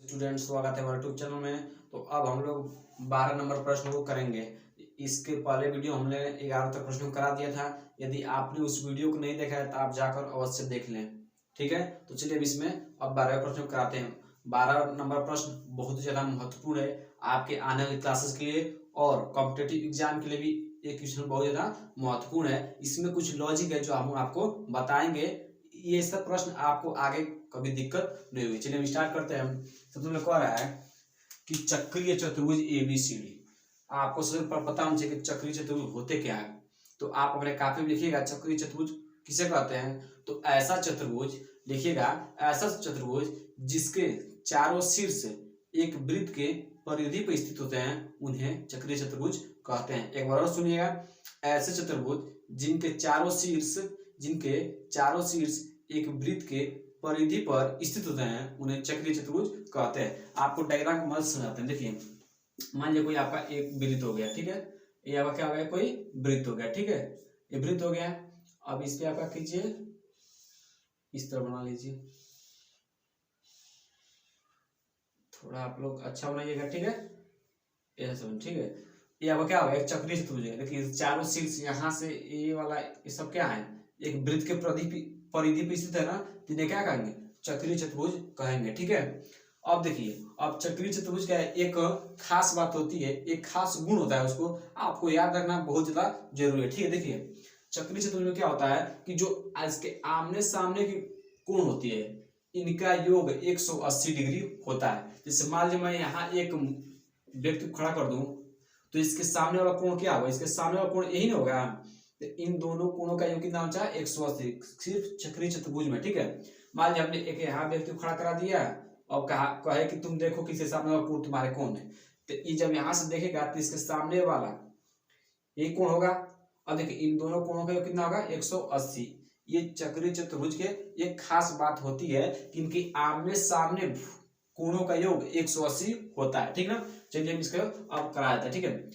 Student, स्वागत है हमारे यूट्यूब चैनल में। तो अब हम लोग 12 नंबर प्रश्न को करेंगे। इसके पहले वीडियो हमने 11 तक प्रश्न करा दिया था। यदि आपने उस वीडियो को नहीं देखा है तो आप जाकर अवश्य देख लें, ठीक है। तो चलिए अब इसमें अब 12 प्रश्न कराते हैं। 12 नंबर प्रश्न बहुत ज़्यादा महत्वपूर्ण है आपके आने वाली क्लासेस के लिए और कॉम्पिटेटिव एग्जाम के लिए भी। ये क्वेश्चन बहुत ज़्यादा महत्वपूर्ण है। इसमें कुछ लॉजिक है जो हम आपको बताएंगे। ये सब प्रश्न आपको आगे कभी दिक्कत नहीं होगी। चलिए हम स्टार्ट करते हैं। सबसे पहले कह रहा है कि चक्रीय चतुर्भुज ABCD। आपको सबसे पता होना चाहिए कि चक्रीय चतुर्भुज होते क्या है। तो आप अपने कॉपी में लिखिएगा चक्रीय चतुर्भुज किसे कहते हैं। तो ऐसा चतुर्भुज लिखिएगा, ऐसा चतुर्भुज जिसके चारों शीर्ष एक वृत्त के परिधि पर स्थित होते हैं उन्हें चक्रीय चतुर्भुज कहते हैं। एक बार और सुनिएगा, ऐसे चतुर्भुज जिनके चारों शीर्ष एक वृत्त के परिधि पर स्थित होते हैं उन्हें चक्रीय चतुर्भुज कहते हैं। आपको डायग्राम की मदद से समझाते हैं। देखिए, मान लीजिए कोई आपका एक वृत्त हो गया, ठीक है। ये आपका क्या हो गया, कोई वृत्त हो गया, ठीक है। ये वृत्त हो गया। अब इस पे आपका कीजिए, इस तरह बना लीजिए, थोड़ा आप लोग अच्छा बनाइएगा, ठीक है। ऐसा समझ, ठीक है। ये आपका क्या हो गया, एक चक्रीय चतुर्भुज है। देखिए चारों शीर्ष यहाँ से ये वाला ये सब क्या है, एक वृत्त के परिधि पे स्थित है ना, तो इन्हें क्या कहेंगे, चक्रीय चतुर्भुज कहेंगे, ठीक है। अब देखिए, अब चक्रीय चतुर्भुज क्या है, एक खास बात होती है, एक खास गुण होता है, उसको आपको याद रखना बहुत ज्यादा जरूरी है, ठीक है। देखिए चक्रीय चतुर्भुज में क्या होता है कि जो इसके आमने सामने की कोण होती है इनका योग 180 डिग्री होता है। जैसे मान लीजिए मैं यहाँ एक व्यक्ति को खड़ा कर दूं तो इसके सामने वाला कोण क्या होगा, इसके सामने वाला कोण यही ना होगा। तो इन दोनों कोणों का योग कितना होना चाहिए, 180, सिर्फ चक्रीय चतुर्भुज में, ठीक है। मान लीजिए हमने एक यहाँ व्यक्ति को खड़ा करा दिया और कहे कि तुम देखो किसके सामने वाला कोण तुम्हारे कौन है। तो ये जब यहाँ से देखेगा तो इसके सामने वाला ये कोण होगा। अब देखिए इन दोनों कोणों का योग कितना होगा, 180। ये चक्रीय चतुर्भुज के एक खास बात होती है कि इनकी आमने सामने कोणों का योग 180 होता है, ठीक ना। चलिए हम इसको अब करा देते हैं, ठीक है।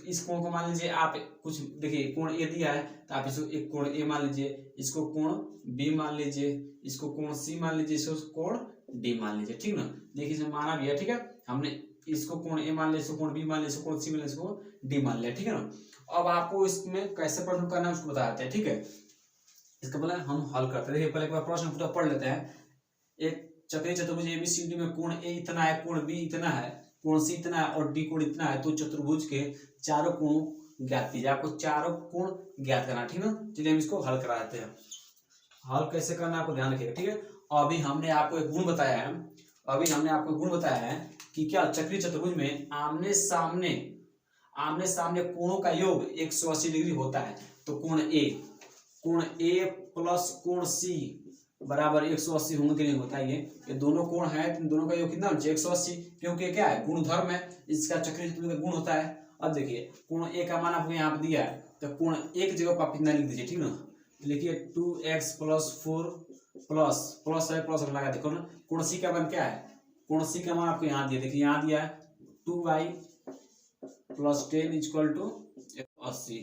इस कोण को मान लीजिए आप कुछ, देखिए कोण ए दिया है तो आप इसको एक कोण ए मान लीजिए, इसको कोण बी मान लीजिए, इसको कोण सी मान लीजिए, इसको कोण डी मान लीजिए, ठीक ना। देखिए इसमें माना भी है, ठीक है। हमने इसको कोण ए मान लिया, इसको कोण बी मान लिया, इसको कोण सी मान लिया, इसको डी मान लिया, ठीक है ना। अब आपको इसमें कैसे प्रश्न करना है उसको बताते हैं, ठीक है। इसका पहले हम हल करते हैं। देखिए पहले एक बार प्रश्न पूरा पढ़ लेते हैं। एक चक्रीय चतुर्भुज ABCD में कोण ए इतना है, कोण बी इतना है, कोण सी इतना है और डी कोण इतना है। तो चतुर्भुज के चारों कोण ज्ञात कीजिए। आपको चारों कोण ज्ञात करना, ठीक ना। चलिए हम इसको हल करा देते हैं। हल कैसे करना आपको ध्यान रखिएगा, ठीक है। अभी हमने आपको एक गुण बताया है, कि क्या चक्रीय चतुर्भुज में आमने सामने कोणों का योग 180 डिग्री होता है। तो कोण ए प्लस कोण सी बराबर 180 होने के लिए होता है। ये दोनों कोण है, इन दोनों का योग कितना होना चाहिए, 180, क्योंकि क्या है, गुणधर्म है, इसका चक्रीय चतुर्भुज का गुण होता है। अब देखिए कोण ए का मान आपको यहाँ पर दिया है, तो कोण एक जगह पर आप कितना लिख दीजिए, ठीक ना। लिखिए 2x + 4 प्लस है, प्लस लगा देखो ना। कोण सी का मान क्या है, कोण सी का मान आपको यहाँ दिया, देखिए यहाँ दिया है 2y + 10 = 80,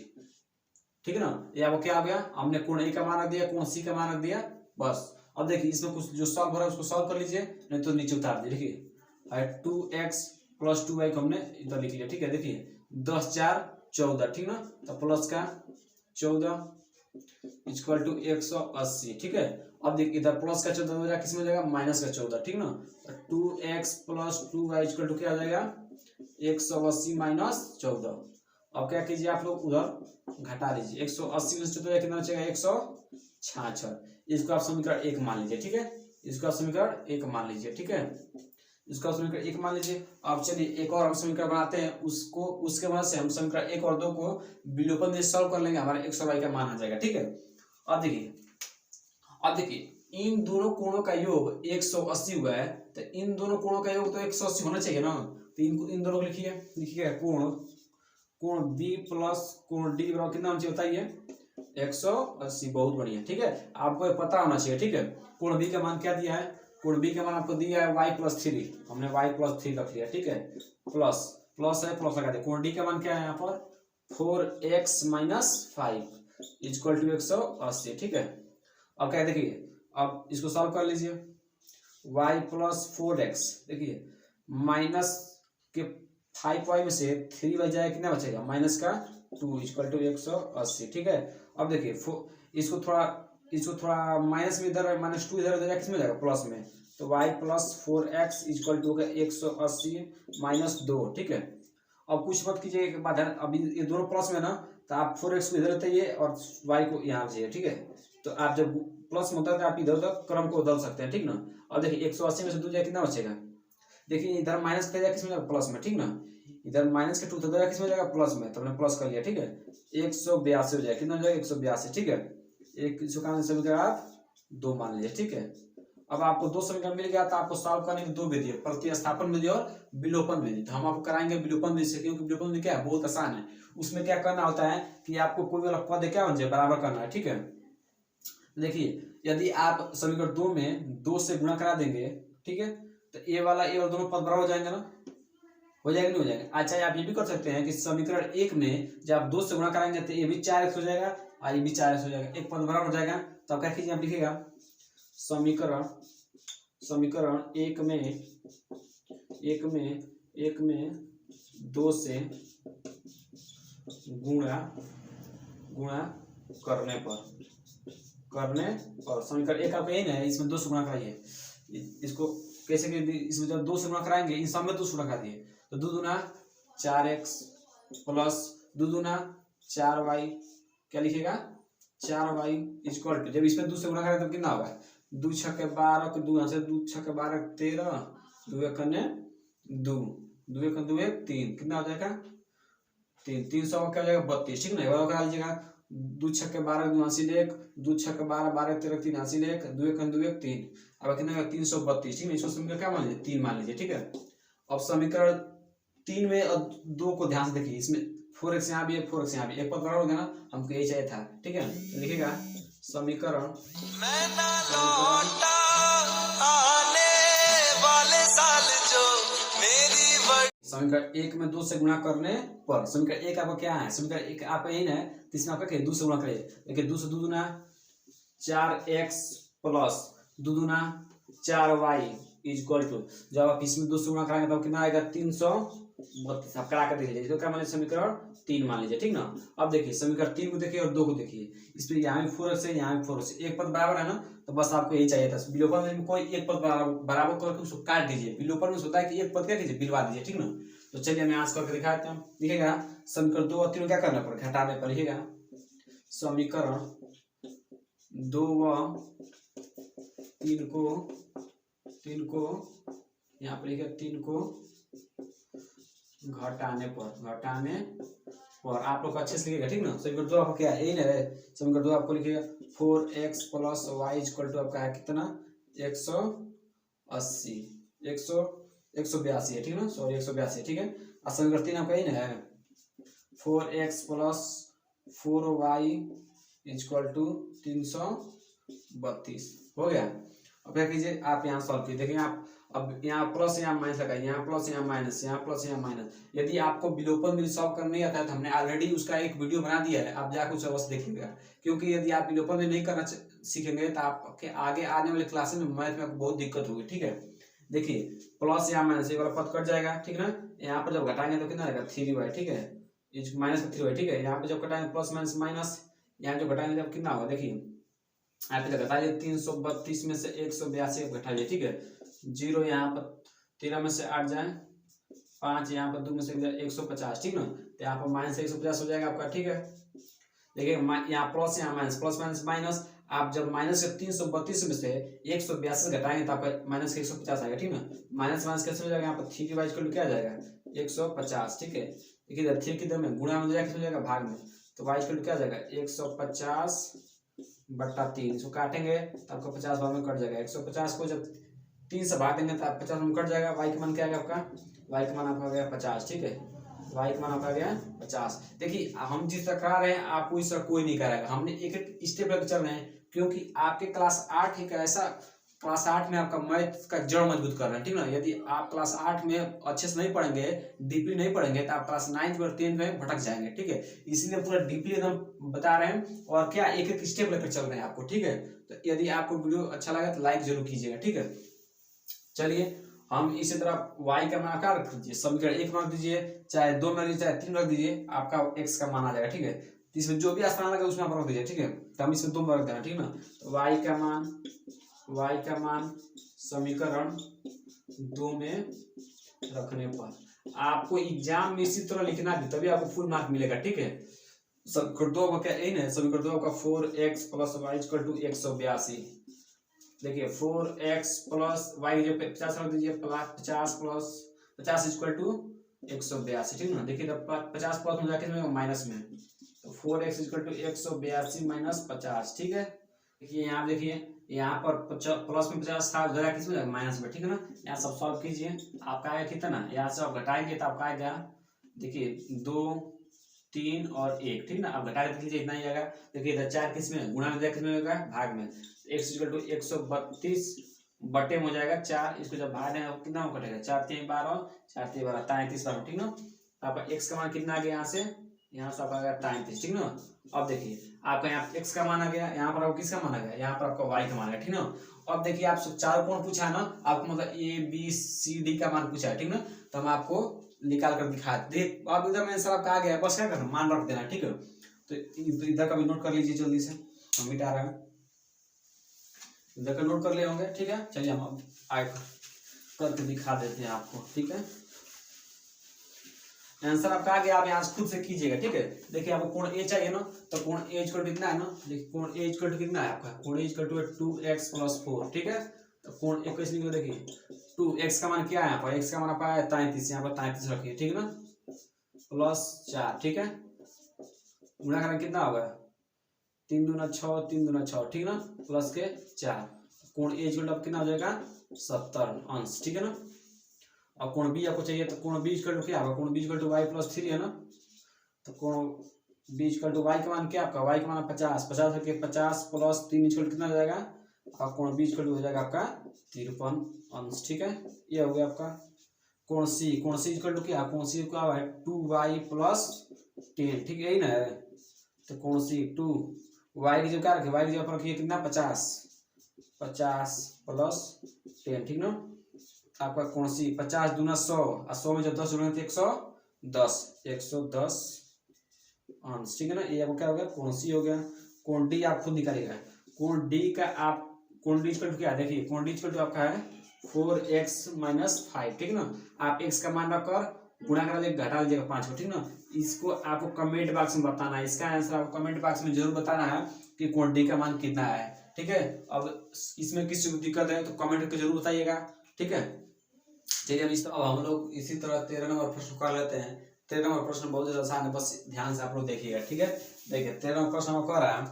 ठीक है ना। ये आपको क्या हो गया, हमने कोण ए का मान रख दिया, कोण सी का मान रख दिया, बस। अब देखिए इसमें कुछ जो सॉल्व हो रहा है उसको सॉल्व कर लीजिए, नहीं तो नीचे उतार दीजिए। देखिए 2x + 2y को हमने इधर लिख लिया, ठीक है। देखिए 10 × 4 = 14, ठीक ना। तो प्लस का 14 = 180, ठीक है। अब देखिए इधर प्लस का 14 हो जाएगा, किसमें जाएगा, माइनस का 14, ठीक ना। 2x + 2y = क्या आ जाएगा, 180 - 14। अब क्या कीजिए आप लोग उधर घटा लीजिए, 180 में से 14 कितना बचेगा, 166। इसको आप समीकरण 1 मान लीजिए, ठीक है। इसको आप समीकरण 1 मान लीजिए, ठीक है। इसको आप समीकरण 1 मान लीजिए। अब चलिए एक और हम समीकरण बनाते हैं, उसके मदद से हम समीकरण 1 और 2 को विलोपन से सॉल्व कर लेंगे, हमारा 100y का मान आ जाएगा, ठीक है। अब देखिए इन दोनों कोणों का योग 180 हुआ है, तो इन दोनों कोणों का योग तो 180 होना चाहिए ना। तो इन दोनों को लिखिए कोण बी प्लस कोण डी बराबर कितना होना चाहिए बताइए, 180। बहुत बढ़िया, ठीक है। आपको पता होना चाहिए, ठीक है। कोण बी का मान क्या दिया है, कोण बी का मान आपको दिया है y + 3, हमने y + 3 रख लिया, ठीक है। प्लस है, प्लस लगा दे। कोण डी का मान क्या है यहाँ पर, 4x - 5 = 180, ठीक है। अब क्या देखिए, अब इसको सॉल्व कर लीजिए, y + 4x, देखिए माइनस के 5y में से 3y जाएगा, कितना बचेगा माइनस का 2 इक्वल टू 180। ठीक है, अब देखिए इसको थोड़ा माइनस में इधर माइनस 2 इधर हो जाएगा, किस में जाएगा प्लस में, तो y plus 4x equal to 180 minus 2। ठीक है, अब कुछ मत कीजिए एक बात है, अभी ये दोनों प्लस में ना, तो आप 4x को इधर रखिए और y को यहाँ रखिए। ठीक है, तो आप जब प्लस में होता है तो आप इधर उधर क्रम को बदल सकते हैं। ठीक ना, और देखिए 180 में से 2 जाए कितना बचेगा, देखिए इधर माइनस कर दिया, किस में जाएगा प्लस में। ठीक ना, इधर माइनस के 2 था, किस में जाएगा प्लस में, तो हमने प्लस कर लिया। ठीक है, 182 हो जाएगा, कितना हो जाएगा 182। ठीक है, एक समीकरण समीकरण आप 2 मान लीजिए। ठीक है, अब आपको 2 समीकरण मिल गया, तो आपको सॉल्व करने की 2 विधि है, प्रतिस्थापन विधि और विलोपन विधि। तो हम आपको कराएंगे विलोपन विधि से, क्योंकि विलोपन विधि क्या है, बहुत आसान है। उसमें क्या करना होता है कि आपको कोई वाला पद क्या बन जाए बराबर करना है। ठीक है, देखिए यदि आप समीकरण 2 में 2 से गुणा करा देंगे, ठीक है, तो ये वाला दोनों पद बराबर हो जाएंगे ना, हो जाएगा नहीं हो जाएगा। अच्छा, आप ये भी कर सकते हैं कि समीकरण 1 में जब आप 2 से गुणा कराएंगे तो ये भी 4x हो जाएगा और ये भी 4x हो जाएगा, एक पद बराबर हो जाएगा। तो आप क्या कीजिए, आप लिखिएगा समीकरण 1 में 2 से गुणा करने पर समीकरण 1 आपका यही ना है, इसमें 2 से गुणा कराइए। इसको कैसे कि इसमें जब 2 से गुणा कराएंगे, इन सब में 2 से गुणा करा दिए, तो 2 दूना 4x प्लस 2 दूना 4y, क्या लिखेगा 4y इक्वल टू, जब इसमें 2 से गुणा करें तो कितना होगा, 2 छक्के 12 को 2 यहाँ से 2 छक्के 12 13, 2 एक 2 2 एक 2 1 3, कितना हो जाएगा 3, 300 क्या हो जाएगा 32। ठीक ना, करा लीजिएगा 2 छक्के 12 2 80 1, 2 छक्के 12 12 13 3 80 1, 2 एक 2 1 3, अब कितना होगा 332। ठीक है, इसको समीकरण क्या मान लीजिए 3 मान लीजिए। ठीक है, अब समीकरण 3 में और 2 को ध्यान से देखिए, इसमें 4x यहाँ भी है 4x यहाँ भी, एक पद बराबर हो गया ना, हमको यही चाहिए था। ठीक है, तो लिखिएगा समीकरण समीकरण 1 में 2 से गुणा करने पर, समीकरण 1 आपका क्या है, समीकरण 1 आपका यही है, तो इसमें आपका क्या 2 से गुणा करिए, देखिए 2 से 2 दूना 4x प्लस 2 दूना 4y इक्वल टू, जब आप इसमें 2 से गुणा कराएंगे तो कितना आएगा 332। आप करा कर देखिए, इसको क्या मान लीजिए समीकरण 3 मान लीजिए। ठीक ना, अब देखिए समीकरण 3 को देखिए और 2 को देखिए, इसमें यहाँ भी 4x है यहाँ भी 4x, एक पद बराबर है ना, तो बस आपको यही चाहिए था। विलोपन में कोई एक पद बराबर करके उसको काट दीजिए, विलोपन में होता है कि एक पद क्या कीजिए बिलवा दीजिए। ठीक ना, तो चलिए मैं आज करके दिखाते हैं। लिखेगा समीकरण 2 और 3 क्या करना पड़ेगा, घटाने पर लिखेगा समीकरण 2 व 3 को यहाँ पर लिखेगा 3 को घटाने पर आप लोग अच्छे से लिखेगा। ठीक ना, समीकरण 2 आपका क्या है, यही ना है, समीकरण 2 आपको लिखेगा 4x plus y equal to आपका है कितना 180 182 है। ठीक ना, सॉरी 182। ठीक है, और समीकरण 3 आपका यही ना है 4x plus 4y equal to 332 हो गया। अब क्या कीजिए, आप यहाँ सॉल्व कीजिए, देखिए आप अब यहाँ प्लस यहाँ माइनस लगाइए, यहाँ प्लस यहाँ माइनस, यहाँ प्लस यहाँ माइनस। यदि आपको विलोपन विधि सॉल्व करना नहीं आता है तो हमने ऑलरेडी उसका एक वीडियो बना दिया है, आप जाकर उसे अवश्य देखिएगा, क्योंकि यदि आप विलोपन विधि नहीं करना सीखेंगे तो आपके आगे आने वाले क्लासेस में मैथ में आपको बहुत दिक्कत होगी। ठीक है, देखिए प्लस यहाँ माइनस, ये वाला पद कट जाएगा। ठीक ना, यहाँ पर जब घटाएंगे तो कितना आएगा 3y। ठीक है, माइनस का 3y। ठीक है, यहाँ पे जब घटाएंगे प्लस माइनस माइनस, यहाँ जो घटाएंगे जब कितना होगा, देखिए आप इधर घटाइए 332 में से 182 घटाइए। ठीक है, 0 यहाँ पर 13 में से 8 जाए 5, यहाँ पर 2 में से 150। ठीक ना, तो यहाँ पर माइनस 150 हो जाएगा आपका। ठीक है, देखिए यहाँ प्लस यहाँ माइनस, प्लस माइनस माइनस, आप जब माइनस 332 में से 182 घटाएंगे तो आपका माइनस 150 आएगा। ठीक ना, माइनस माइनस कैसे हो जाएगा, यहाँ पर 3y इक्वल क्या आ जाएगा 150। ठीक है, देखिए 3 किधर में गुणा में जाएगा, किस हो जाएगा भाग में, तो y इक्वल क्या आ जाएगा 150/3, इसको काटेंगे तो आपको 50 भाग में कट जाएगा। 150 को जब 3 से भाग देंगे तो 50 में कट जाएगा। y का मान क्या आएगा आपका, y का मान आपका आ गया 50। ठीक है, y का मान आपका आ गया 50। देखिए हम जिस तरह करा रहे हैं आपको इस तरह कोई नहीं कराएगा, हमने एक एक स्टेप लेकर चल रहे हैं, क्योंकि आपके क्लास 8 एक ऐसा क्लास 8 में आपका मैथ का जड़ मजबूत कर रहे हैं। ठीक ना, यदि आप क्लास 8 में अच्छे से नहीं पढ़ेंगे, डीपली नहीं पढ़ेंगे तो आप क्लास 9 और 10 में भटक जाएंगे। ठीक है, इसलिए पूरा डीपली एकदम बता रहे हैं और क्या एक एक स्टेप लेकर चल रहे हैं आपको। ठीक है, तो यदि आपको वीडियो अच्छा लगा तो लाइक जरूर कीजिएगा। ठीक है, चलिए हम इसी तरह y का मान क्या रख दीजिए, समीकरण 1 में रख दीजिए, चाहे 2 में रख दीजिए, चाहे 3 में रख दीजिए, आपका x का मान आ जाएगा। ठीक है, तो इसमें जो भी आसान लगे उसमें आप रख दीजिए। ठीक है, तो हम इसमें 2 में रख देना। ठीक है ना, तो y का मान समीकरण 2 में रखने पर आपको एग्जाम में इसी तरह लिखना भी, तभी आपको फुल मार्क मिलेगा। ठीक है, समीकरण 2 का क्या यही ना, समीकरण 2 का 4x + y = 182। देखिए 4x + y जो 50 रख दीजिए, 50 + 50 = 182। ठीक है ना, देखिए 50 प्लस में जाके माइनस में, तो 4x = 182 - 50। ठीक है, देखिए यहाँ देखिए यहाँ पर प्लस में 50 था, जरा किस में माइनस में। ठीक है ना, यहाँ सब सॉल्व कीजिए, आपका आएगा कितना, यहाँ से आप घटाएंगे तो आपका आएगा देखिए 2 3 और 1। ठीक ना, अब घटा के लीजिए, इतना ही आएगा। देखिए इधर 4 किस में, गुणा में किस में होगा, भाग में। x = 132 बटे में हो जाएगा 4, इसको जब भाग देंगे कितना हो कटेगा, 4 3 12, 4 3 12 33 बार। ठीक ना, आपका x का मान कितना आ गया, यहाँ से आपका आ गया 33। ठीक ना, अब देखिए आपका यहाँ x का मान आ गया, यहाँ पर आपको किसका मान आ गया, यहाँ पर आपका y का मान आ गया। ठीक ना, अब देखिए आपसे 4 कोण पूछा है ना, आपको मतलब a b c d का मान पूछा है। ठीक ना, तो हम आपको निकाल कर दिखा दे। अब इधर में आंसर आपका आ गया, बस क्या करना, मान रख देना। ठीक है, तो इधर का भी नोट कर लीजिए जल्दी से, हम मिटा रहे हैं, इधर का नोट कर लिए होंगे। ठीक है, चलिए हम अब आगे करके दिखा देते हैं आपको। ठीक है, आंसर आपका आ गया, आप यहाँ खुद से कीजिएगा। ठीक है, देखिए आपको कोण ए चाहिए ना, तो कोण ए = कितना है ना, देखिए कोण ए = कितना है आपका, कोण ए = 2x + 4। ठीक है, तो कोण ए कैसे निकले, देखिए 2x का मान क्या है, यहाँ पर x का मान आपका 33, यहाँ पर 33 रखिए। ठीक है ना, +4। ठीक है, गुणा करें कितना होगा, 3 दूना 6, 3 दूना 6। ठीक है ना, प्लस के 4, कोण ए = कितना हो जाएगा, 70 अंश। ठीक है ना, और कोण बी आपको चाहिए, तो कोण बी = क्या होगा, कोण बी = y + 3 है ना, तो कोण बी = y का मान क्या आपका, y का मान 50, 50 रखिए, 50 + 3 = कितना हो जाएगा, और कोण बी = हो जाएगा आपका 53 अंश। ठीक है, ये हो गया आपका कोण सी = क्या, कोण सी क्या है 2y + 10। ठीक है, यही ना है, तो कोण सी 2y की जो क्या रखे, y की जगह पर रखिए कितना 50 + 10। ठीक ना, आपका कोण सी 50 दूना 100, और 100 में जब 10 जुड़ेंगे तो 110 अंश। ठीक है ना, ये आपको क्या हो गया, कोण सी हो गया। कोण डी आप खुद निकालिएगा, कोण डी का आप कोण डी = क्या, देखिए कोण डी = आपका है 4x - 5। ठीक है ना, आप x का मान रखकर गुणा करा लीजिए, घटा लीजिएगा 5 को। ठीक ना, इसको आपको कमेंट बॉक्स में बताना है, इसका आंसर आपको कमेंट बॉक्स में जरूर बताना है कि कोण डी का मान कितना है। ठीक है, अब इसमें किसी को दिक्कत है तो कमेंट करके जरूर बताइएगा। ठीक है, चलिए अब हम लोग इसी तरह 13 नंबर प्रश्न कर लेते हैं। 13 नंबर प्रश्न बहुत ज्यादा आसान है, बस ध्यान से आप लोग देखिएगा। ठीक है, देखिए 13 नंबर प्रश्न में कह रहा है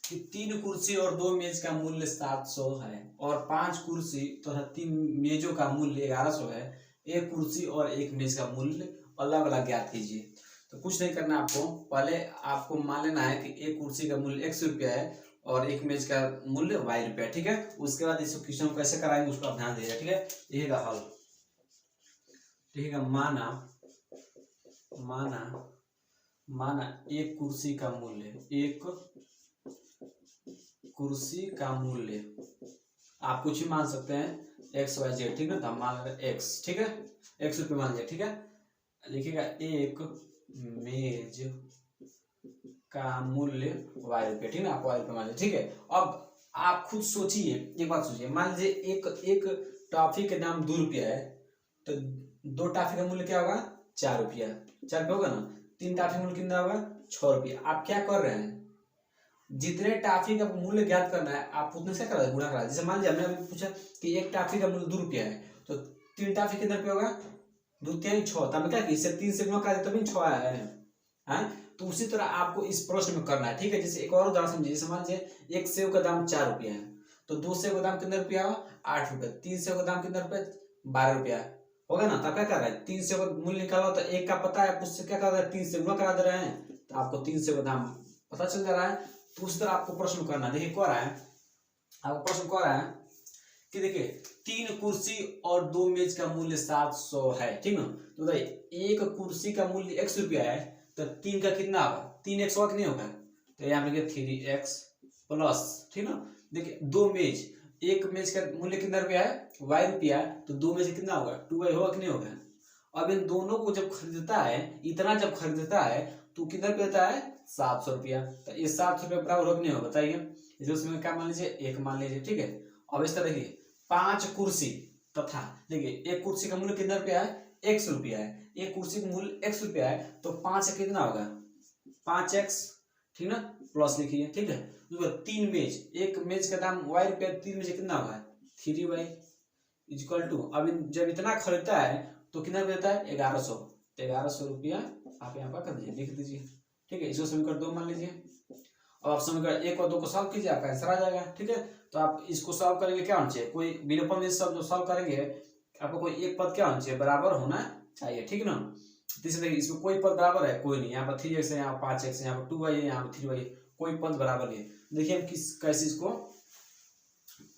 कि 3 कुर्सी और 2 मेज का मूल्य 700 है, और 5 कुर्सी तथा 3 मेजों का मूल्य 1100 है। एक कुर्सी और एक मेज का मूल्य अलग अलग ज्ञात कीजिए। तो कुछ नहीं करना आपको, पहले आपको मान लेना है कि एक कुर्सी का मूल्य 100 रुपया है और एक मेज का मूल्य y। ठीक है, उसके बाद इस क्वेश्चन को कैसे कराएंगे उसको आप ध्यान दीजिएगा। ठीक है, यही का हल। ठीक है, माना एक कुर्सी का मूल्य आप कुछ भी मान सकते हैं, x y z। ठीक है, तो हम मान लेंगे x। ठीक है, 100 रुपये मान लिया। ठीक है, लिखिएगा एक मेज का मूल्य y। ठीक है, आप y मान लीजिए। ठीक है, अब आप खुद सोचिए, एक बात सोचिए, मान लीजिए एक टॉफी के दाम 2 रुपया है, तो 2 टॉफी का मूल्य क्या होगा, 4 रुपया। 4 रुपया होगा ना, 3 टॉफी मूल्य कितना होगा, 6 रुपया। आप क्या कर रहे हैं, जितने टॉफी का मूल्य ज्ञात करना है आप उतने से करा गुणा करा। जैसे मान लीजिए हमने अभी पूछा कि एक टॉफी का मूल्य 2 रुपया है, तो 3 टॉफी कितने रुपया होगा, 2 3 6। तब क्या, इससे 3 से गुणा करा तभी 6 आया है। तो उसी तरह आपको इस प्रश्न में करना है। ठीक है, जैसे एक और उदाहरण समझिए, जैसे मान लीजिए एक सेव का दाम 4 रुपया है, तो 2 सेव का दाम कितना रुपया होगा, 8 रुपया। 3 सेव का दाम कितना रुपया, 12 रुपया होगा ना। तब क्या कर रहा है, 3 सेव का मूल्य निकालो, तो एक का पता है, उससे क्या कर रहा है, 3 से गुणा करा दे रहे हैं, तो आपको 3 सेव का दाम पता चल जा रहा है। तो उसी तरह आपको प्रश्न करना। देखिए कह रहा है, आपको प्रश्न कह रहा है कि देखिए 3 कुर्सी और 2 मेज का मूल्य 700 है। ठीक ना, तो बताइए एक कुर्सी का मूल्य 100 रुपया है, तो 3 का कितना होगा, 3 100 नहीं होगा, तो यहाँ पे 3x प्लस। ठीक ना, देखिए 2 मेज, एक मेज का मूल्य कितना रुपया है, y रुपया है, तो 2 में से कितना होगा, 2y होगा कि नहीं होगा। अब इन दोनों को जब खरीदता है, इतना जब खरीदता है तो कितना रुपया देता है, 700 रुपया। तो ये 700 रुपया बराबर हो कि नहीं होगा, बताइए। इसमें क्या मान लीजिए, 1 मान लीजिए, ठीक है। अब इस तरह देखिए 5 कुर्सी तथा देखिए एक कुर्सी का मूल्य कितना रुपया है, 100 रुपया है। एक कुर्सी का मूल्य 100 रुपया है तो 5 कितना होगा, 5x, ठीक ना, प्लस लिखिए, ठीक है। 3 मेज, एक मेज का दाम y रुपया, 3 में से कितना होगा, 3y इक्वल टू, अब जब इतना खरीदता है तो कितना देता है, 1100। तो 1100 रुपया आप यहाँ पर कर दीजिए, लिख दीजिए, ठीक है। इसको समीकरण 2 मान लीजिए। अब आप समीकरण 1 और 2 को सॉल्व कीजिए, आपका आंसर आ जाएगा, ठीक है। तो आप इसको सॉल्व करेंगे, क्या होना चाहिए, कोई विलोपन में सब जो सॉल्व करेंगे आपको कोई एक पद क्या होना चाहिए, बराबर होना चाहिए, ठीक ना। तीसरे देखिए इसमें कोई पद बराबर है, कोई नहीं। यहाँ पर 3x है, यहाँ पर 5x है, यहाँ पर 2y है, यहाँ पर 3y, कोई पद बराबर नहीं है। देखिए हम कैसे इसको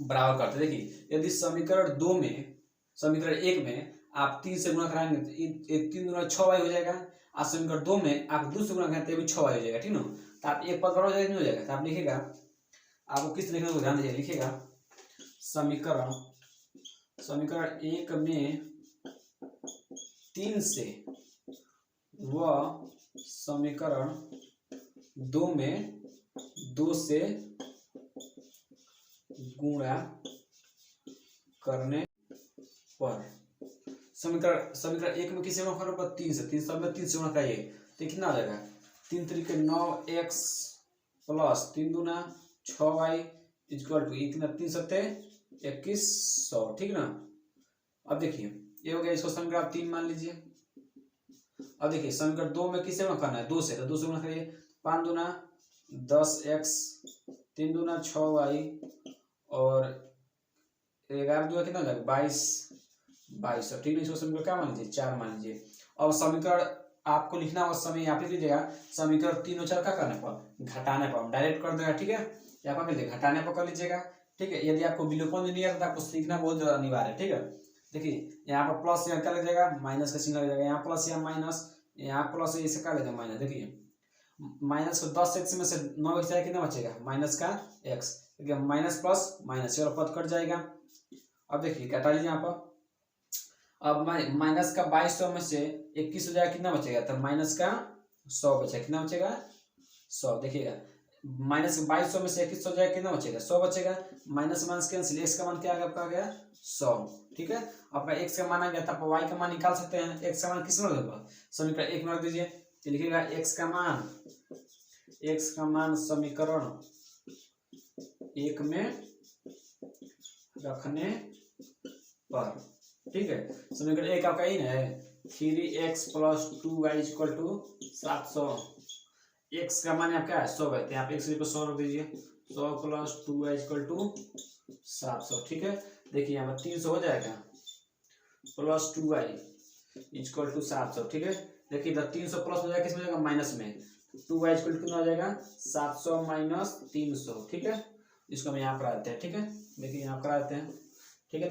बराबर करते, देखिए यदि समीकरण 2 में, समीकरण 1 में आप 3 से गुणा कराएंगे तो 3 गुना 6y हो जाएगा। और समीकरण 2 में आप 2 से गुणा करेंगे तो भी 6y हो जाएगा, ठीक ना। तो आप एक पद बराबर हो जाएगा, नहीं हो जाएगा। तो आप लिखिएगा, आपको किस लिखने को ध्यान दीजिए, लिखिएगा समीकरण 1 में 3 से व समीकरण 2 में 2 से गुणा करने पर, समीकरण 1 में किसे गुणा करने पर, 3 से, 3 सब में 3 से गुणा कराइए तो कितना आ जाएगा, 3 तरीके 9x प्लस 3 दूना 6y इक्वल टू, इतना 3 सत्ते 2100, ठीक ना। अब देखिए ये हो गया, इसको समीकरण आप 3 मान लीजिए। अब देखिए समीकरण 2 में किसे गुणा करना है, 2 से, तो 2 से गुणा करिए, 5 दूना 10x, 3 दूना 6y और 11 दूना कितना हो जाएगा, 22, ठीक है। इसको समीकरण क्या मान लीजिए, 4 मान लीजिए। अब समीकरण आपको लिखना होगा, समय यहाँ पे लीजिएगा, समीकरण 3 और 4 का करने पर, घटाने पर डायरेक्ट कर देगा, ठीक है। यहाँ पर लीजिए घटाने पर कर लीजिएगा, ठीक है। यदि आपको विलोपन नहीं आता तो आपको सीखना बहुत ज्यादा अनिवार्य है, ठीक है। देखिए यहाँ पर प्लस, यहाँ क्या लग जाएगा, माइनस का चिन्ह लग जाएगा, यहाँ प्लस, यहाँ माइनस, यहाँ प्लस, इसे क्या लगेगा माइनस। देखिए माइनस को 10x में से 9x जाएगा, कितना बचेगा, माइनस का x, देखिए माइनस प्लस माइनस, और पद कट जाएगा। अब देखिए घटा लीजिए यहाँ पर, अब माइनस का 2200 में से 21 हो जाएगा, कितना बचेगा, तो माइनस का 100 बचेगा, कितना बचेगा, 100। देखिएगा माइनस 2200 में से 21 हो जाएगा, कितना बचेगा, 100 बचेगा। माइनस माइनस कैंसिल, x का मान क्या आ गया, आपका आ गया 100, ठीक है। आपका x का मान आ गया, तो आप y का मान निकाल सकते हैं। x का मान किस में रखेगा, समीकरण 1 में रख दीजिए, तो लिखिएगा x का मान समीकरण 1 में रखने पर, ठीक है। समीकरण 1 आपका इन है, 3x plus 2y equal to 700। x का मान आपका है 100 है, तो यहाँ पे x को 100 रख दीजिए, 100 प्लस 2y इक्वल टू 700, ठीक है। देखिए यहाँ पर 300 हो जाएगा प्लस 2y इक्वल टू 700, ठीक है। देखिए इधर 300 प्लस हो जाएगा, किसमें जाएगा, माइनस में, 2y इक्वल टू कितना हो जाएगा, 700 माइनस 300, ठीक है। इसको हम यहाँ करा देते हैं, ठीक है। देखिए यहाँ करा देते हैं, ठीक है।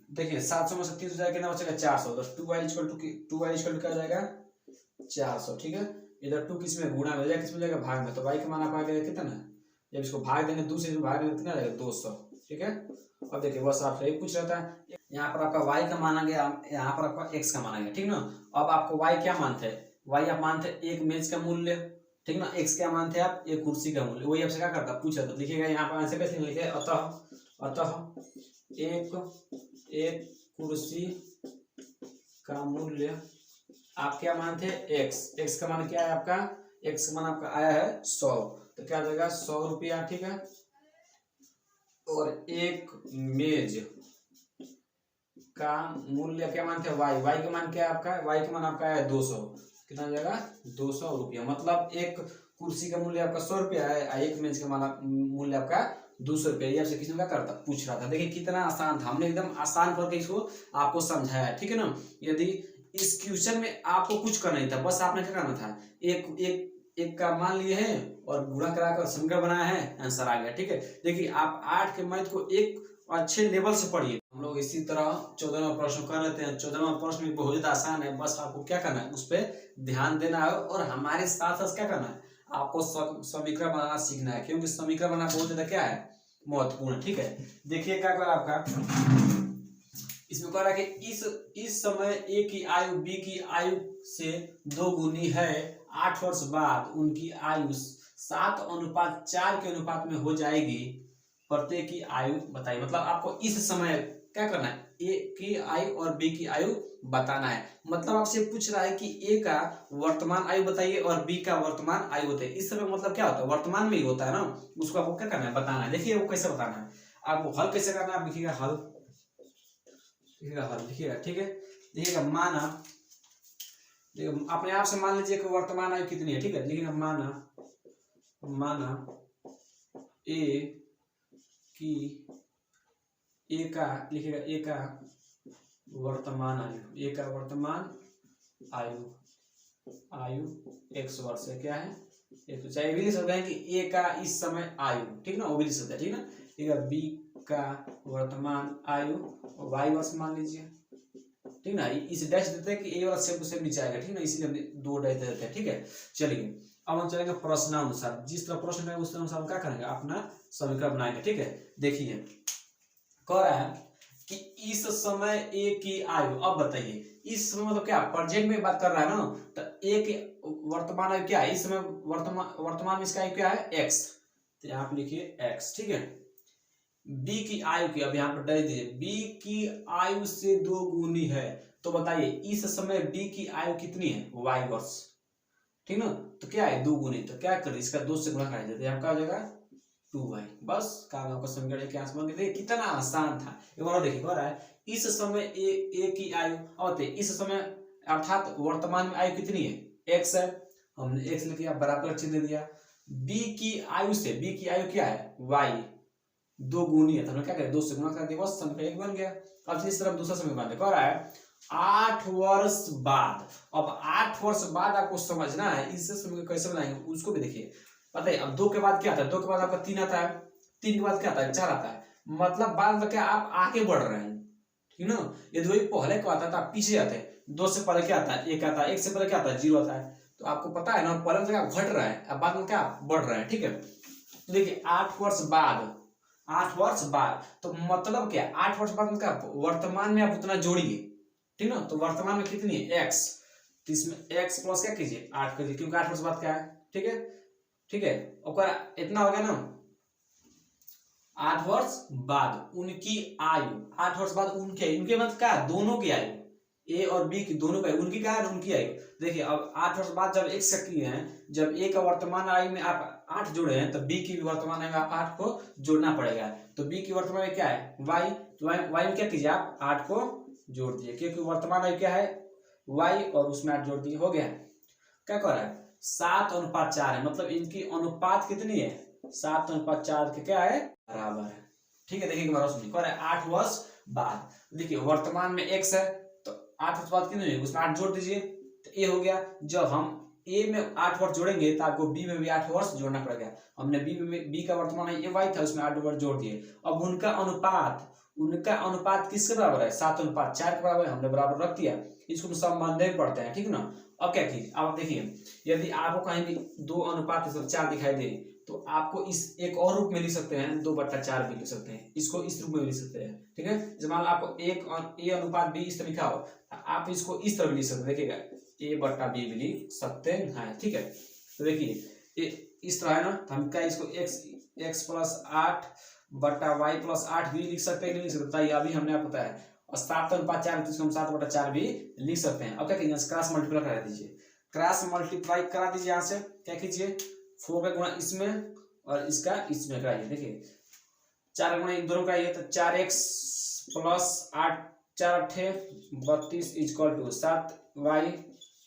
देखिए 700 में से 300 जाएगा, कितना बचेगा, 400, तो 2y इक्वल टू क्या जाएगा, 400, ठीक है। इधर 2 किस में गुणा में जाएगा, किस में जाएगा, भाग में, तो y का मान आप आ गया कितना, जब इसको भाग देंगे 2 से भाग देंगे कितना जाएगा, 200, ठीक है। अब देखिए बस आपसे यही पूछ रहा था, यहाँ पर आपका y का मान आ गया, यहाँ पर आपका x का मान आ गया, ठीक ना। अब आपको y क्या मानते हैं, y आप मानते एक मेज का मूल्य, ठीक ना। x क्या मानते हैं आप, एक कुर्सी का मूल्य, वही आपसे क्या करता पूछ रहा था। लिखिएगा यहाँ पर आंसर कैसे लिखे, अतः एक कुर्सी का मूल्य आप क्या मानते हैं, x का मान क्या है आपका, x का मान आपका आया है 100, तो क्या आ जाएगा 100 रुपया, ठीक है। और एक मेज का मूल्य क्या मानते हैं, y का मान क्या है आपका, y का मान आपका आया है 200, कितना आ जाएगा 200 रुपया। मतलब एक कुर्सी का मूल्य आपका 100 रुपया है, एक मेज का मूल्य आपका 200 रुपया। ये आपसे किसने क्या करता पूछ रहा था। देखिए कितना आसान था, हमने एकदम आसान करके इसको आपको समझाया, ठीक है ना। यदि इस क्वेश्चन में आपको कुछ करना नहीं था, बस आपने क्या करना था, एक का मान लिए हैं और गुणा कराकर समीकरण बनाया है, आंसर आ गया, ठीक है। देखिए आप 8 के मैथ को एक अच्छे लेवल से पढ़िए। हम लोग इसी तरह 14वां प्रश्न कर लेते हैं। 14वां प्रश्न भी बहुत आसान है, बस आपको क्या करना है, उस पर ध्यान देना है और हमारे साथ साथ क्या करना है, आपको समीकरण बनाना सीखना है, क्योंकि समीकरण बनाना बहुत ज्यादा क्या है, महत्वपूर्ण है। ठीक है, देखिए क्या कर आपका इसमें कह रहा है कि इस समय ए की आयु बी की आयु से 2 गुनी है। 8 वर्ष बाद उनकी आयु 7:4 के अनुपात में हो जाएगी। प्रत्येक की आयु बताइए। मतलब आपको इस समय क्या करना है, ए की आयु और बी की आयु बताना है। मतलब आपसे पूछ रहा है कि ए का वर्तमान आयु बताइए और बी का वर्तमान आयु बताइए। इस समय मतलब क्या होता है, वर्तमान में ही होता है ना, उसको आपको क्या करना है, बताना है। देखिए वो कैसे बताना है, आपको हल कैसे करना है। आप लिखिएगा हल, लिखिएगा। ठीक है, देखिएगा माना, अपने आप से मान लीजिए कि वर्तमान आयु कितनी है। ठीक है, लिखिएगा माना ए की ए का, लिखिएगा ए का वर्तमान आयु, ए का वर्तमान आयु x वर्ष है। क्या है, एक तो चाहे भी लिख सकते हैं कि ए का इस समय आयु, ठीक ना, वो भी लिख सकते हैं। ठीक ना, ठीक है, बी का वर्तमान आयु y वर्ष मान लीजिए। ठीक ना, इस डैश देते हैं कि ए वाला सेम टू सेम नीचे आएगा। ठीक ना, इसीलिए हम 2 डैश देते हैं। ठीक है, चलिए अब हम चलेंगे प्रश्नानुसार। जिस तरह प्रश्न है उस अनुसार हम क्या करेंगे, अपना समीकरण बनाएंगे। ठीक है, देखिए कह रहा है कि इस समय ए की आयु, अब बताइए इस समय मतलब क्या, प्रेजेंट में बात कर रहा है ना, तो ए की वर्तमान आयु क्या है, इस समय वर्तमान में इसका आयु क्या है, x। तो आप लिखिए x। ठीक है, बी की आयु की, अब यहाँ पर डाल दीजिए, बी की आयु से 2 गुनी है। तो बताइए इस समय बी की आयु कितनी है, y वर्ष। ठीक ना, तो क्या है 2 गुनी, तो क्या करें, इसका 2 से गुणा कर देते हैं, क्या हो जाएगा 2y। बस काम आपका समीकरण के आसमान में। देखिए कितना आसान था। एक बार देखिए कह रहा है इस समय ए की आयु, और इस समय अर्थात वर्तमान में आयु कितनी है, x है। हमने x लिख दिया, बराबर चिन्ह दे दिया। b की आयु से, b की आयु क्या है, y 2 गुनी है, तो हमने क्या करें 2 से गुणा कर दिया, बस समीकरण 1 बन गया। अब इस तरफ दूसरा समीकरण बन कह रहा है 8 वर्ष बाद। अब 8 वर्ष बाद आपको समझना है, इससे समीकरण कैसे बनाएंगे उसको भी देखिए। पता है अब 2 के बाद क्या आता है, 2 के बाद आपका 3 आता है, 3 के बाद क्या आता है, 4 आता है। मतलब बाद में क्या, आप आगे बढ़ रहे हैं। ठीक ना, यदि वही पहले को आता था आप पीछे जाते हैं। 2 से पहले क्या आता है, 1 आता है, 1 से पहले क्या आता है, 0 आता है। तो आपको पता है ना, पहले से क्या घट रहा है, अब बाद में क्या बढ़ रहा है। ठीक है, तो देखिए 8 वर्ष बाद, 8 वर्ष बाद, तो मतलब क्या, 8 वर्ष बाद क्या, वर्तमान में आप उतना जोड़िए। ठीक ना, तो वर्तमान में कितनी है, x। तो इसमें x प्लस क्या कीजिए 8 कीजिए, क्योंकि 8 वर्ष बाद क्या है। ठीक है, ठीक है, और इतना हो गया ना, 8 वर्ष बाद उनकी आयु, 8 वर्ष बाद उनके मतलब क्या, दोनों की आयु, ए और बी की दोनों का, उनकी क्या है, उनकी आयु। देखिए अब 8 वर्ष बाद जब x किए हैं, जब ए का वर्तमान आयु में आप 8 जोड़े हैं, तो बी की भी वर्तमान आयु में आप 8 को जोड़ना पड़ेगा। तो बी की वर्तमान आयु क्या है, y। तो y में क्या कीजिए, आप 8 को जोड़ दिए, क्योंकि वर्तमान आयु क्या है, y, और उसमें 8 जोड़ दिए, हो गया। क्या कह रहा है, 7:4 है। मतलब इनकी अनुपात कितनी है, 7:4 के क्या है, बराबर है। ठीक है, देखिए एक बार सुनिए, कह रहा है 8 वर्ष बाद। देखिए वर्तमान में x है, तो 8 वर्ष बाद कितनी, उसमें 8 जोड़ दीजिए, तो ये हो गया। जब हम a में 8 वर्ष जोड़ेंगे तो आपको b में भी 8 वर्ष जोड़ना पड़ेगा। हमने b का वर्तमान है y था, उसमें 8 वर्ष जोड़ दिए। अब उनका अनुपात किसके बराबर है, 7:4 के बराबर है, हमने बराबर रख दिया। इसको संबंध में पढ़ते हैं। ठीक ना, अब क्या कीजिए, आप देखिए यदि आपको कहीं भी 2:4 दिखाई दे, तो आपको इस एक और रूप में लिख सकते हैं, 2/4 भी लिख सकते हैं, इसको इस रूप में भी लिख सकते हैं। ठीक है, जब मान लो आपको a/b इस तरह लिखा हो, आप इसको इस तरह भी लिख सकते हैं। देखिएगा a/b भी लिख सकते हैं। ठीक है, तो देखिए इस तरह है ना, तो हम क्या इसको x + 8 बटा y + 8 भी लिख सकते हैं, नहीं लिख सकते, अभी हमने आपको बताया। और 7:4 तो इसको हम 7/4 भी लिख सकते हैं। अब क्या कीजिए, क्रॉस मल्टीप्लाई करा दीजिए, क्रॉस मल्टीप्लाई करा दीजिए। यहाँ से क्या कीजिए, 4 का गुणा इसमें और इसका इसमें कराइए। देखिए 4 का गुणा इन दोनों कराइए, तो 4x + 8 4 8 32 = 7y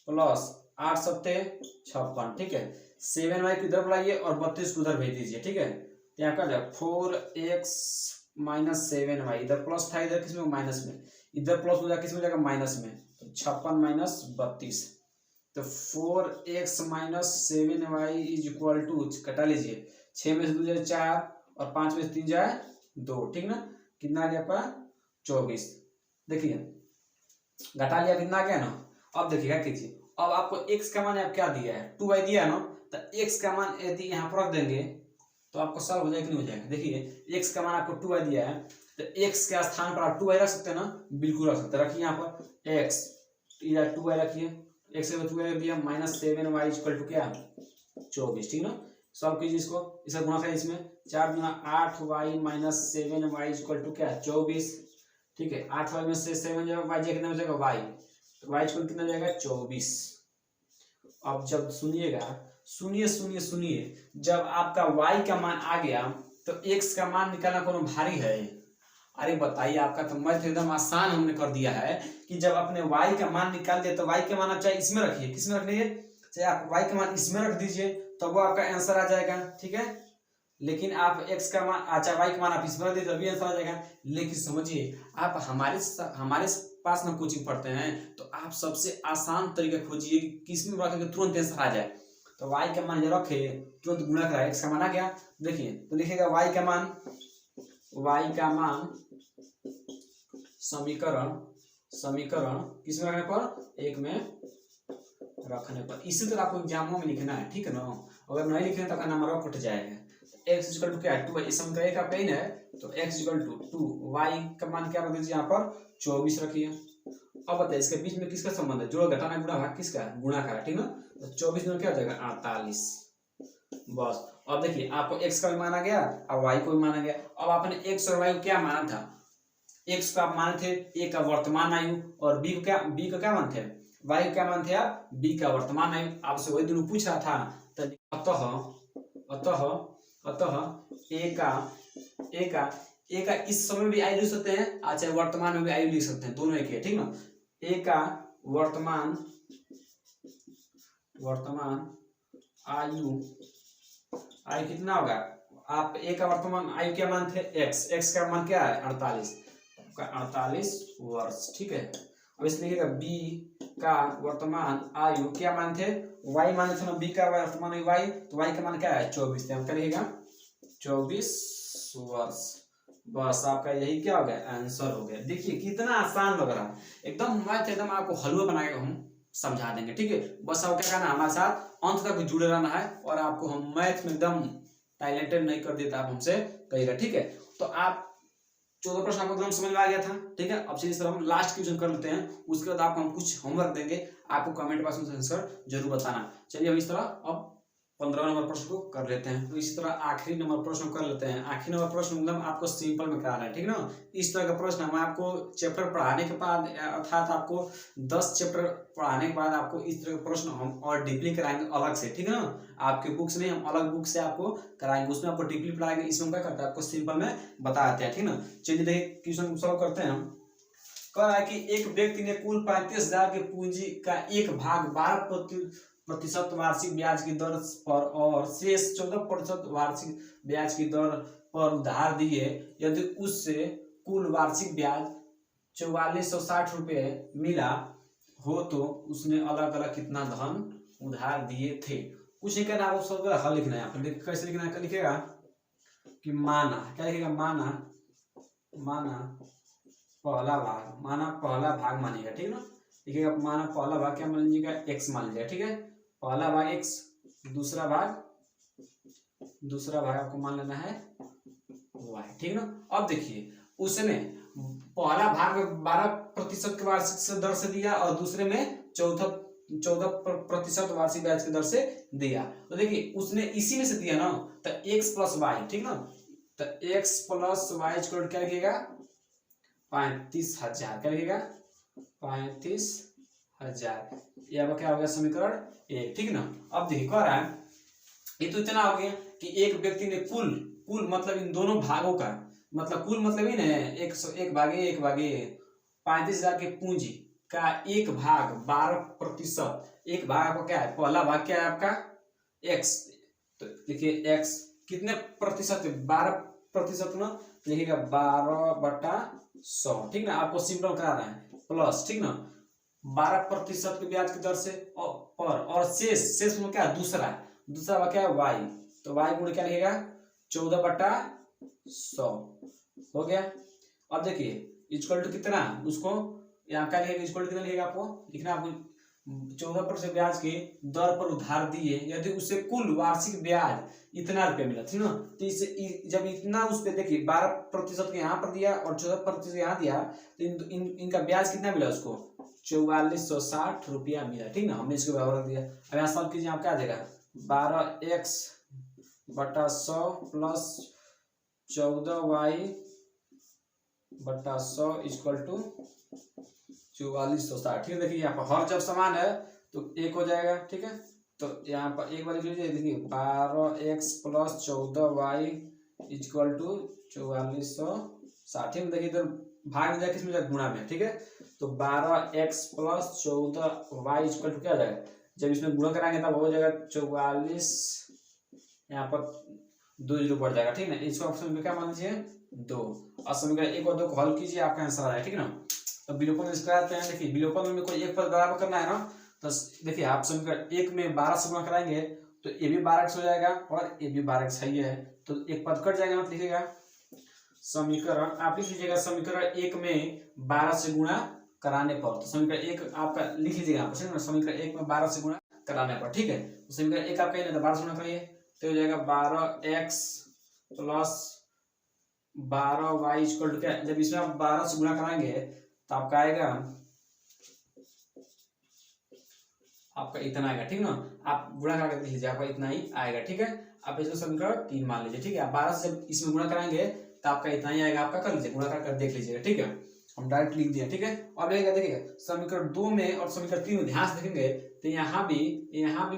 + 8 7 56। ठीक है, 7y को इधर बुलाइए और 32 को उधर भेज दीजिए। ठीक है, यहाँ का 4x - 7y, इधर प्लस था, इधर किसमें, माइनस में, इधर प्लस हो जाएगा, किसमें जाएगा, माइनस में। तो 56 - 32, तो 4x - 7y = कटा लीजिए, 6 में से 2 जाए 4 और 5 में से 3 जाए 2। ठीक ना, कितना आ गया आपका 24। देखिए घटा लिया, कितना आ गया ना। अब देखिए क्या कीजिए, अब आपको x का मान आप क्या दिया है, 2y दिया है ना, तो x का मान यदि यहाँ पर रख देंगे, तो आपको सॉल्व हो जाएगा कि नहीं हो जाएगा। देखिए x का मान आपको 2y दिया है, तो x के स्थान पर आप 2y रख सकते हैं ना, बिल्कुल रख सकते हैं। रखिए यहाँ पर x या 2y रखिए, x से 2y दिया, -7y इक्वल टू क्या 24, ठीक ना। सॉल्व कीजिए इसको, इसका गुणा करिए इसमें, 4 गुना 8y minus 7y equal to क्या 24, ठीक है। 8y में से 7 जाएगा, y कितना हो जाएगा y, तो y इक्वल कितना जाएगा 24। अब जब सुनिएगा, सुनिए सुनिए सुनिए, जब आपका y का मान आ गया तो x का मान निकालना कोनो भारी है? अरे बताइए, आपका तो मैथ एकदम आसान हमने कर दिया है कि जब अपने y का मान निकाल दिया तो y का मान आप चाहे इसमें रखिए, किसमें रख लीजिए, चाहे आप y का मान इसमें रख दीजिए तो वो आपका आंसर आ जाएगा, ठीक है। लेकिन आप x का मान, अच्छा y का मान आप इसमें रख दीजिए तभी आंसर आ जाएगा। लेकिन समझिए, आप हमारे पास ना कोचिंग पढ़ते हैं तो आप सबसे आसान तरीका खोजिए किसमें रख के तुरंत आंसर आ जाए। तो y का मान रखे, तुरंत गुणा करा, x का मान आ गया, देखिए तो लिखेगा y का मान समीकरण किसमें रखने पर, एक में रखने पर। इसी तरह आपको एग्जामों में लिखना है, ठीक है ना। अगर नहीं लिखे तो आपका नंबर कट जाएगा। x इक्वल टू क्या है 2, समीकरण का पेन है तो x इक्वल टू 2, y का मान क्या रख दीजिए यहाँ पर 24 रखिए। अब बताइए इसके बीच में किसका संबंध है, जोड़ घटाना गुणा भाग किसका, गुणा का, ठीक ना। तो 24 में क्या हो जाएगा 48, बस। अब देखिए आपको x का भी मान आ गया और y को भी मान आ गया। अब आपने x और y को क्या माना था, x को आप माने थे a का वर्तमान आयु और b का क्या मान थे, y का क्या मान थे आप, b का वर्तमान आयु। आपसे वही दोनों पूछ रहा था। अतः a का इस समय भी आयु लिख सकते हैं, अच्छा वर्तमान में भी आयु लिख सकते हैं, दोनों एक है, ठीक ना। a का वर्तमान आयु कितना होगा, आप a का वर्तमान आयु क्या मान थे x का मान क्या है 48 वर्ष, ठीक है। अब इसलिए लिखिएगा b का वर्तमान आयु क्या मान थे, y मान थे ना, b का वर्तमान आयु y, तो y का मान क्या है 24, हम क्या लिखेगा 24 वर्ष। बस आपका यही क्या हो गया आंसर हो गया। देखिए कितना आसान लग रहा है, एकदम मैथ एकदम आपको हलवा बना के हम समझा देंगे, ठीक है। बस आपको क्या करना, हमारे साथ अंत तक जुड़े रहना है और आपको हम मैथ में एकदम टैलेंटेड नहीं कर देता, आप हमसे कहिएगा, ठीक है। तो आप 14 प्रश्न आपको एकदम समझ में आ गया था, ठीक है। अब से इस तरह हम लास्ट क्वेश्चन कर लेते हैं, उसके बाद आपको हम कुछ होमवर्क देंगे, आपको कमेंट बॉक्स में आंसर जरूर बताना। चलिए हम इस तरह अब 15 नंबर प्रश्न को कर लेते हैं। तो इसी तरह आखिरी नंबर प्रश्न कर लेते हैं। आखिरी नंबर प्रश्न मतलब आपको सिंपल में कराना है, ठीक ना। इस तरह का प्रश्न हम आपको चैप्टर पढ़ाने के बाद, अर्थात आपको 10 चैप्टर पढ़ाने के बाद आपको इस तरह का प्रश्न हम और डीपली कराएंगे अलग से, ठीक है ना। आपके बुक्स नहीं, हम अलग बुक से आपको कराएंगे, उसमें आपको डीपली पढ़ाएंगे। इसमें क्या करते हैं, आपको सिंपल में बताते हैं, ठीक ना। चलिए देखिए क्वेश्चन सॉल्व करते हैं हम। कह रहा है कि एक व्यक्ति ने कुल 35,000 की पूंजी का एक भाग 12% वार्षिक ब्याज की दर पर और शेष 14% वार्षिक ब्याज की दर पर उधार दिए। यदि उससे कुल वार्षिक ब्याज 4460 रुपये मिला हो तो उसने अलग अलग कितना धन उधार दिए थे। कुछ नहीं करना, आपको सब हल लिखना है। आप कैसे लिखना है, लिखेगा कि माना, क्या लिखेगा, माना पहला भाग मानिएगा, ठीक है ना। लिखेगा माना पहला भाग क्या मान लीजिएगा, x मान लीजिएगा, ठीक है। पहला भाग x, दूसरा भाग आपको मान लेना है y, ठीक ना। अब देखिए उसने पहला भाग में 12% के वार्षिक दर से दिया और दूसरे में 14% वार्षिक ब्याज की दर से दिया। तो देखिए उसने इसी में से दिया ना, तो x प्लस वाई, ठीक ना। तो x प्लस वाई क्या लिखिएगा 35,000, क्या लिखिएगा 35,000। ये क्या हो गया समीकरण 1, ठीक ना। अब देखिए कह रहा है ये तो इतना हो गया कि एक व्यक्ति ने कुल मतलब इन दोनों भागों का मतलब कुल मतलब ही ना 1 भागे 35,000 के पूंजी का एक भाग 12%। एक भाग आपका क्या है, पहला भाग क्या है आपका x, तो देखिए x कितने प्रतिशत है 12% ना, लिखिएगा 12/100, ठीक ना। आपको सिंपल करा रहा है प्लस, ठीक ना, 12% के ब्याज की दर से और शेष में क्या दूसरा भाग क्या है y, तो y गुण क्या लिखेगा 14/100 हो गया। अब देखिए इक्वल टू कितना, उसको यहाँ क्या लिखेगा, इक्वल टू कितना लिखेगा, आपको लिखना, आपको 14% ब्याज के दर पर उधार दिए, यदि उसे कुल वार्षिक ब्याज इतना रुपया मिला, ठीक ना। तो इसे जब इतना उस पे देखिए 12% यहाँ पर दिया और 14% यहाँ दिया, तो इनका ब्याज कितना मिला उसको, 4460 रुपया मिला, ठीक ना। हमने इसको बराबर रख दिया। अब यहाँ सॉल्व कीजिए, आप क्या आ जाएगा 12x बटा 100 प्लस 14y बटा 100 इक्वल टू 4460, ठीक है। देखिए यहाँ पर हर जब समान है तो एक हो जाएगा, ठीक है। तो यहाँ पर एक बार लिख लीजिए, देखिए 12x plus 14y equal to 4460, ठीक है। देखिए इधर भाग में जाए किस में जाए, गुणा में, ठीक है। तो 12x plus 14y equal to क्या हो जाएगा, जब इसमें गुणा कराएंगे तब हो जाएगा 44, यहाँ पर 2 जीरो बढ़ जाएगा, ठीक है ना। इसको ऑप्शन में क्या मान लीजिए 2, और समीकरण 1 और 2 को हल कीजिए, आपका आंसर आ जाएगा, ठीक है ना। तो विलोपन इसका आते हैं, देखिए विलोपन में कोई एक पद बराबर करना है ना, तो देखिए आप समीकरण 1 में 12 से गुणा कराएंगे तो ये भी 12x हो जाएगा और ये भी 12x ही है, तो एक पद कट जाएगा, मतलब लिखिएगा समीकरण, आप लिख लीजिएगा समीकरण 1 में 12 से गुणा कराने पर, तो समीकरण 1 आपका लिख लीजिएगा आप, समीकरण 1 में 12 से गुणा कराने पर, ठीक है। तो समीकरण 1 आपका ही 12 से गुणा करिए तो हो जाएगा 12x plus 12y equal to क्या, जब इसमें आप 12 से गुणा कराएंगे तो आपका आएगा, आपका इतना आएगा, ठीक ना। आप गुणा करके देख लीजिए, आपका इतना ही आएगा, ठीक है। आप इसको समीकरण 3 मान लीजिए, ठीक है। आप 12 से जब इसमें गुणा कराएंगे तो आपका इतना ही आएगा, आपका कर लीजिए, गुणा कर देख लीजिएगा, ठीक है। हम डायरेक्ट लिख दिए, ठीक है। अब लगेगा, देखिए समीकरण 2 में और समीकरण 3 में ध्यान से देखेंगे तो यहाँ भी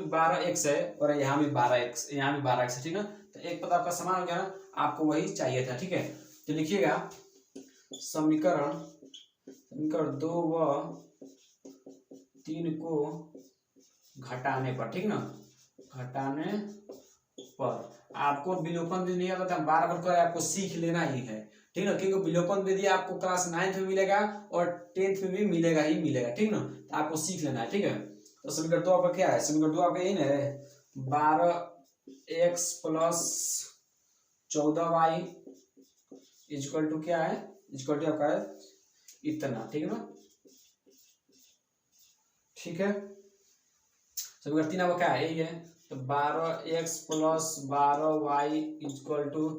12x है और यहाँ भी 12x, यहाँ भी 12x है, ठीक है। तो एक पद आपका समान हो गया ना, आपको वही चाहिए था, ठीक है। तो लिखिएगा समीकरण 2 व 3 को घटाने पर, ठीक ना, घटाने पर आपको विलोपन विधि नहीं आता था, बार बार कर आपको सीख लेना ही है, ठीक ना। क्योंकि विलोपन विधि आपको क्लास 9th में मिलेगा और 10th में भी मिलेगा ही मिलेगा, ठीक ना। तो आपको सीख लेना है, ठीक है। तो समीकरण 2 आपका क्या है, समीकरण 2 आपका यही ना है 12x plus 14y equal to क्या है, इक्वल टू आपका है इतना, ठीक है ना, ठीक है। समीकरण 3 आपका क्या है, यही है। तो 12x plus 12y equal to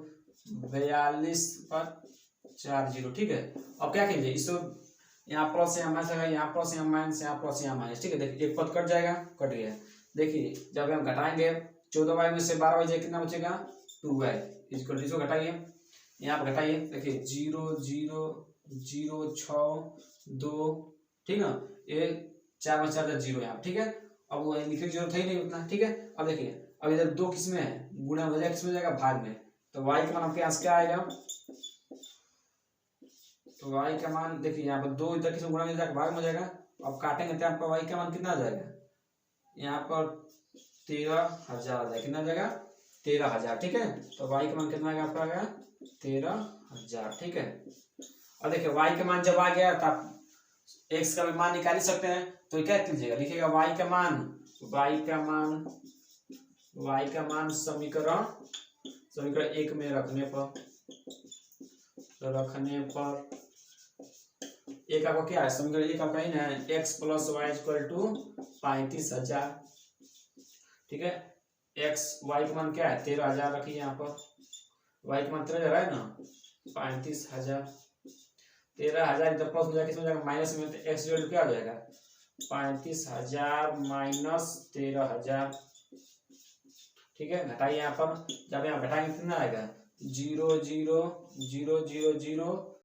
42/40, ठीक है। अब क्या कीजिए, इसको यहाँ प्लस यहाँ माइनस है, यहाँ प्लस यहाँ माइनस, यहाँ प्लस यहाँ माइनस, ठीक है। देखिए एक पद कट जाएगा, कट गया। देखिए जब हम घटाएंगे 14y में से 12y जाए कितना बचेगा 2y इक्वल टू, इसको घटाइए, यहाँ पर घटाइए, देखिए 0 0 0 6 2, ठीक ना। ये 4 में 4 0 यहाँ, ठीक है। अब वो लिखने की जरूरत है ही नहीं उतना, ठीक है। अब देखिए अब इधर 2 किसमें है, गुणा हो जाएगा, किसमें जाएगा भाग में, तो y का मान आपके यहाँ क्या आएगा, तो y का मान देखिए यहाँ पर 2 इधर किसमें गुणा में जाएगा, भाग में जाएगा। अब काटेंगे तो आपका y का मान कितना आ जाएगा, यहाँ पर 13,000 आ जाएगा, कितना आ जाएगा 13,000, ठीक है। तो y का मान कितना आएगा आपका, आएगा 13,000, ठीक है। और देखिए y का मान जब आ गया तो आप x का मान निकाल सकते हैं, तो क्या कीजिएगा, लिखिएगा y का मान समीकरण 1 में रखने पर एक आपका क्या है, समीकरण 1 आपका ही ना है x plus Y equal to 35,000, ठीक है। y का मान क्या है 13,000 रखिए, यहाँ पर y का मान 13,000 है ना, 35,000, 13,000 इधर प्लस हो जाएगा, किसमें जाएगा माइनस में, तो x वैल्यू क्या हो जाएगा 35,000 माइनस 13,000, ठीक है। घटाइए यहाँ पर, जब यहाँ घटाएंगे कितना आएगा 0 0 0 0 0